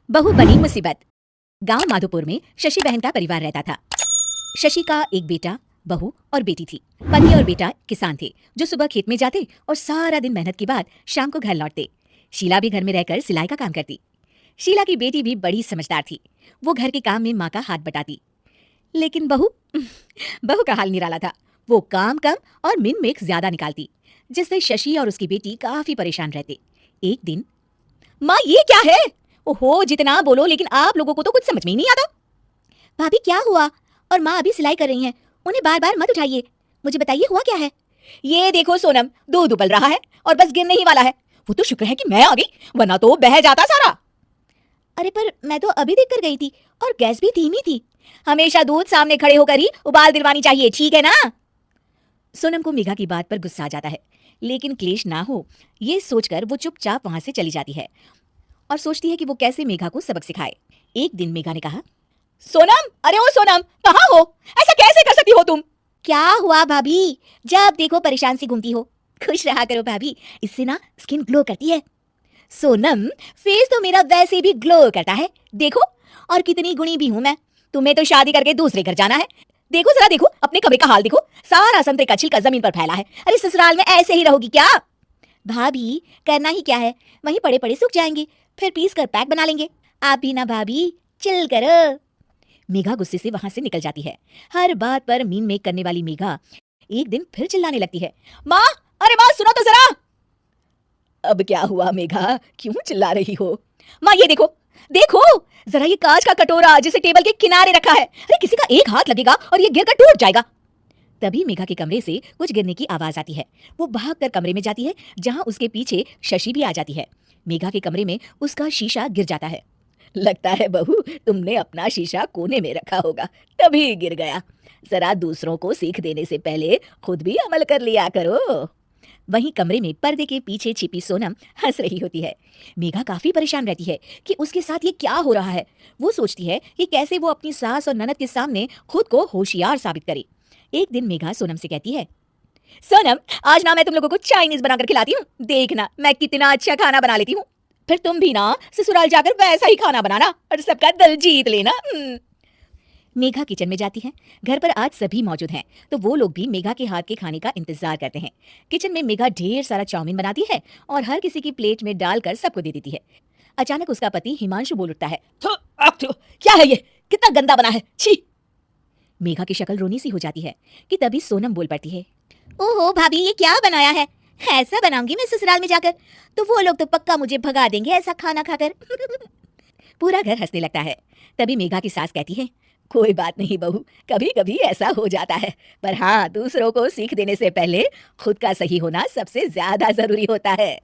बहू बनी मुसीबत। गांव माधोपुर में शशि बहन का परिवार रहता था। शशि का एक बेटा, बहू और बेटी थी। पति और बेटा किसान थे जो सुबह खेत में जाते और सारा दिन मेहनत के बाद शाम को घर लौटते। शीला भी घर में रहकर सिलाई का काम करती। शीला की बेटी भी बड़ी समझदार थी। वो घर के काम में माँ का हाथ बटाती। लेकिन बहू बहू का हाल निराला था। वो काम कम और मिन मेक ज्यादा निकालती, जिससे शशि और उसकी बेटी काफी परेशान रहते। एक दिन, माँ ये क्या है? ओहो, जितना बोलो लेकिन आप लोगों को तो कुछ समझ में ही नहीं आता। भाभी क्या हुआ? और माँ अभी सिलाई कर रही हैं, उन्हें बार बार मत उठाइए। मुझे बताइए हुआ क्या है? ये देखो सोनम, दूध उबल रहा है और बस गिरने ही वाला है। वो तो शुक्र है कि मैं आ गई, वरना तो बह जाता सारा। अरे पर मैं तो अभी देख कर गई थी और गैस भी धीमी थी। हमेशा दूध सामने खड़े होकर ही उबाल दिलवानी चाहिए, ठीक है ना? सोनम को मेघा की बात पर गुस्सा आ जाता है, लेकिन क्लेश ना हो ये सोचकर वो चुपचाप वहां से चली जाती है और सोचती है कि वो कैसे मेघा को सबक सिखाए। एक दिन मेघा ने कहा, सोनम, अरे ओ सोनम, कहाँ हो? ऐसा कैसे कर सकती हो तुम? क्या हुआ भाभी? जब देखो परेशान सी घूमती हो। खुश रहा करो भाभी, इससे ना स्किन ग्लो करती है। सोनम, फेस तो मेरा वैसे भी ग्लो करता है, देखो। और कितनी गुणी भी हूं मैं। तुम्हें तो शादी करके दूसरे घर जाना है। देखो जरा, देखो अपने कमरे का हाल देखो, सारा संतरे का छिलका जमीन पर फैला है। अरे ससुराल में ऐसे ही रहोगी क्या? भाभी करना ही क्या है, वहीं पड़े पड़े सूख जाएंगे, फिर पीस कर पैक बना लेंगे। आप भी ना भाभी, चिल करो। मेघा गुस्से से वहां से निकल जाती है। हर बात पर मीन मेक करने वाली मेघा एक दिन फिर चिल्लाने लगती है, माँ, अरे माँ सुनो तो जरा। अब क्या हुआ मेघा, क्यों चिल्ला रही हो? माँ ये देखो, देखो जरा, ये कांच का कटोरा जिसे टेबल के किनारे रखा है। अरे किसी का एक हाथ लगेगा और ये गिरकर टूट जाएगा। तभी मेघा के कमरे से कुछ गिरने की आवाज आती है। वो भागकर कमरे में जाती है, जहां उसके पीछे शशि भी आ जाती है। मेघा के कमरे में उसका शीशा गिर जाता है। लगता है बहू, तुमने अपना शीशा कोने में रखा होगा, तभी गिर गया। जरा दूसरों को सीख देने से पहले खुद भी अमल कर लिया करो। वहीं कमरे में पर्दे के पीछे छिपी सोनम हंस रही होती है। मेघा काफी परेशान रहती है कि उसके साथ ये क्या हो रहा है। वो सोचती है कि कैसे वो अपनी सास और ननद के सामने खुद को होशियार साबित करे। एक दिन मेघा सोनम से कहती है, सोनम, आज ना मैं तुम लोगों को चाइनीज बनाकर खिलाती हूँ। देखना मैं कितना अच्छा खाना बना लेती हूँ। फिर तुम भी ना ससुराल जाकर वैसा ही खाना बनाना और सबका दिल जीत लेना। मेघा किचन में जाती है। घर पर आज सभी मौजूद हैं, तो वो लोग भी मेघा के हाथ के खाने का इंतजार करते हैं। किचन में मेघा ढेर सारा चाउमीन बनाती है और हर किसी की प्लेट में डालकर सबको दे देती है। अचानक उसका पति हिमांशु बोल उठता है, क्या है ये, कितना गंदा बना है, छी। मेघा की शक्ल रोनी सी हो जाती है कि तभी सोनम बोल पड़ती है, ओहो भाभी, ये क्या बनाया है? ऐसा बनाऊंगी मैं ससुराल में जाकर तो वो लोग तो पक्का मुझे भगा देंगे ऐसा खाना खाकर। पूरा घर हंसने लगता है। तभी मेघा की सास कहती है, कोई बात नहीं बहू, कभी कभी ऐसा हो जाता है, पर हाँ, दूसरों को सीख देने से पहले खुद का सही होना सबसे ज्यादा जरूरी होता है।